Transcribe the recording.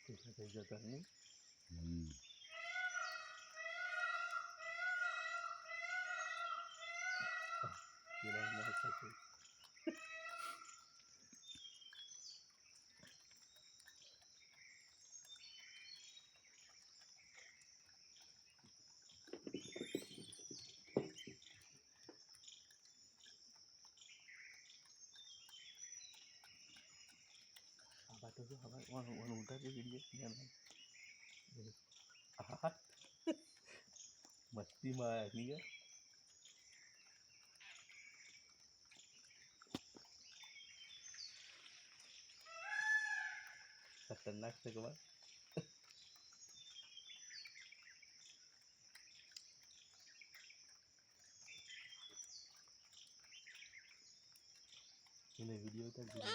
એટલે થઈ જતા નહીં. પેલા ના થતું. આ બાટો જો હવે ઉતારજો વિડીયો હા મસ્તીમાં આવ્યા નહીં યાર. ખતરનાક છે કે વાત. એને વિડીયો ઉતારજો.